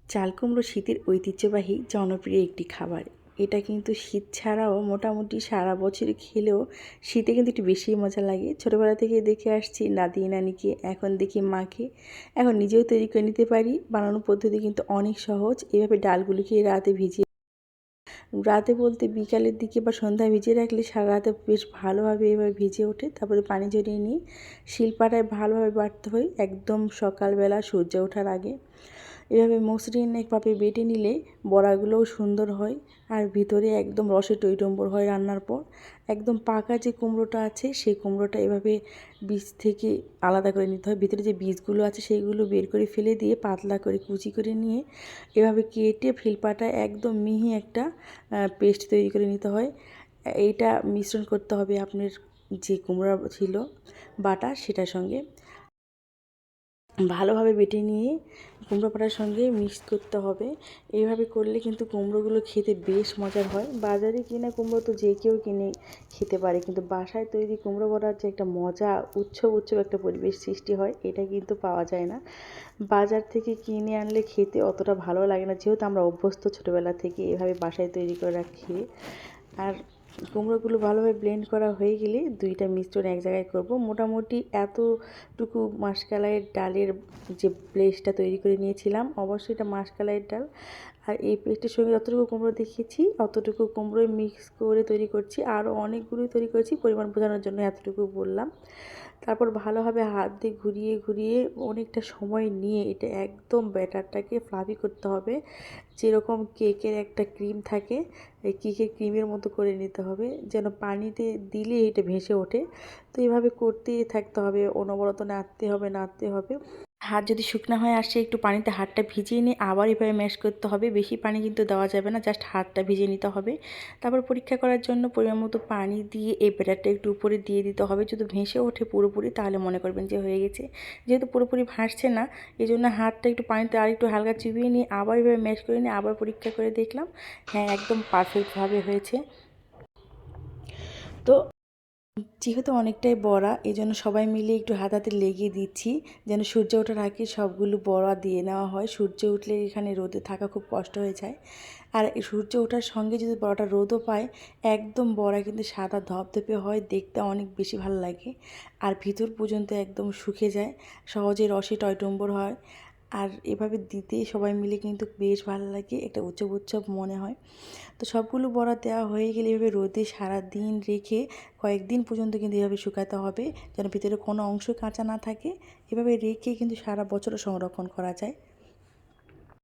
চাল কুমড়ো শীতের ঐতিহ্যবাহী জনপ্রিয় একটি খাবার। এটা কিন্তু শীত ছাড়াও মোটামুটি সারা বছর খেলেও শীতে কিন্তু একটু বেশিই মজা লাগে। ছোটোবেলা থেকে দেখে আসছি দাদি নানিকে, এখন দেখি মাকে, এখন নিজেও তৈরি করে নিতে পারি। বানানোর পদ্ধতি কিন্তু অনেক সহজ। এভাবে ডালগুলিকে রাতে বলতে বিকালের দিকে বা সন্ধ্যায় ভিজিয়ে রাখলে সারা রাতে বেশ ভালোভাবে এভাবে ভিজে ওঠে। তারপরে পানি ঝরিয়ে নিয়ে শিলপাটায় ভালোভাবে বাটতে হয় একদম সকালবেলা সূর্য ওঠার আগে। এভাবে মসৃণ একভাবে বেটে নিলে বড়াগুলোও সুন্দর হয় আর ভিতরে একদম রসে টইটম্বর হয় রান্নার পর। একদম পাকা যে কুমড়োটা আছে সেই কুমড়োটা এভাবে বীজ থেকে আলাদা করে নিতে হয়। ভিতরে যে বীজগুলো আছে সেইগুলো বের করে ফেলে দিয়ে পাতলা করে কুচি করে নিয়ে এভাবে কেটে ফিলপাটায় একদম মিহি একটা পেস্ট তৈরি করে নিতে হয়। এইটা মিশ্রণ করতে হবে আপনার যে কুমড়া ছিল বাটা সেটার সঙ্গে ভালোভাবে বেটে নিয়ে কুমড়ো পাটার সঙ্গে মিক্স করতে হবে। এইভাবে করলে কিন্তু কুমড়োগুলো খেতে বেশ মজার হয়। বাজারে কেনা কুমড়ো তো যে কেউ কিনে খেতে পারে, কিন্তু বাসায় তৈরি কুমড়ো বড়ার যে একটা মজা, উৎসব একটা পরিবেশ সৃষ্টি হয়, এটা কিন্তু পাওয়া যায় না। বাজার থেকে কিনে আনলে খেতে অতটা ভালো লাগে না, যেহেতু আমরা অভ্যস্ত ছোটোবেলা থেকে এভাবে বাসায় তৈরি করে রাখি। আর কুমড়োগুলো ভালোভাবে ব্লেন্ড করা হয়ে গেলে দুইটা মিশ্রণ এক জায়গায় করব। মোটামুটি এতটুকু মাসকলাইয়ের ডালের যে পেস্টটা তৈরি করে নিয়েছিলাম, অবশ্যই এটা মাসকলাইয়ের ডাল। আর এই পেস্টের সঙ্গে যতটুকু কুমড়ো দেখিয়েছি অতটুকু কুমড়োই মিক্স করে তৈরি করছি। আরও অনেকগুলোই তৈরি করেছি, পরিমাণ বোঝানোর জন্য এতটুকু বললাম। তারপর ভালোভাবে হাত দিয়ে ঘুরিয়ে ঘুরিয়ে অনেকটা সময় নিয়ে এটা একদম ব্যাটারটাকে ফ্লাফি করতে হবে। যেরকম কেকের একটা ক্রিম থাকে, এই কেকের ক্রিমের মতো করে নিতে হবে, যেন পানিতে দিলে এটা ভেসে ওঠে। তো এইভাবে করতেই থাকতে হবে, অনবরত নাড়তে হবে। হাত যদি শুকনো হয়ে আসে একটু পানিতে হাতটা ভিজিয়ে নিয়ে আবার এভাবে ম্যাশ করতে হবে। বেশি পানি কিন্তু দেওয়া যাবে না, জাস্ট হাতটা ভিজিয়ে নিতে হবে। তারপর পরীক্ষা করার জন্য পরিমাণ মতো পানি দিয়ে এই ব্যাটারটা একটু উপরে দিয়ে দিতে হবে। যদি ভেসে ওঠে পুরোপুরি তাহলে মনে করবেন যে হয়ে গেছে। যেহেতু পুরোপুরি ভাসছে না, এই জন্য হাতটা একটু পানিতে আর একটু হালকা চিবিয়ে নিয়ে আবার এভাবে ম্যাশ করে নিয়ে আবার পরীক্ষা করে দেখলাম, হ্যাঁ একদম পারফেক্টভাবে হয়েছে। তো যেহেতু অনেকটাই বড়া, এই জন্য সবাই মিলে একটু হাতে লেগে দিচ্ছি যেন সূর্য ওঠার আগে সবগুলো বড়া দিয়ে নেওয়া হয়। সূর্য উঠলে এখানে রোদে থাকা খুব কষ্ট হয়ে যায়। আর এই সূর্য ওঠার সঙ্গে যদি বড়াটা রোদও পায়, একদম বড়া কিন্তু সাদা ধপধপে হয়, দেখতে অনেক বেশি ভালো লাগে। আর ভিতর পর্যন্ত একদম শুকে যায়, সহজে রসে টইটম্বর হয়। আর এভাবে দিতে সবাই মিলে কিন্তু বেশ ভালো লাগে, একটা উৎসব মনে হয়। তো সবগুলো বড়া দেওয়া হয়ে গেলে এভাবে রোদে সারাদিন রেখে কয়েকদিন পর্যন্ত কিন্তু এভাবে শুকাতে হবে, যেন ভিতরে কোনো অংশ কাঁচা না থাকে। এভাবে রেখে কিন্তু সারা বছরও সংরক্ষণ করা যায়।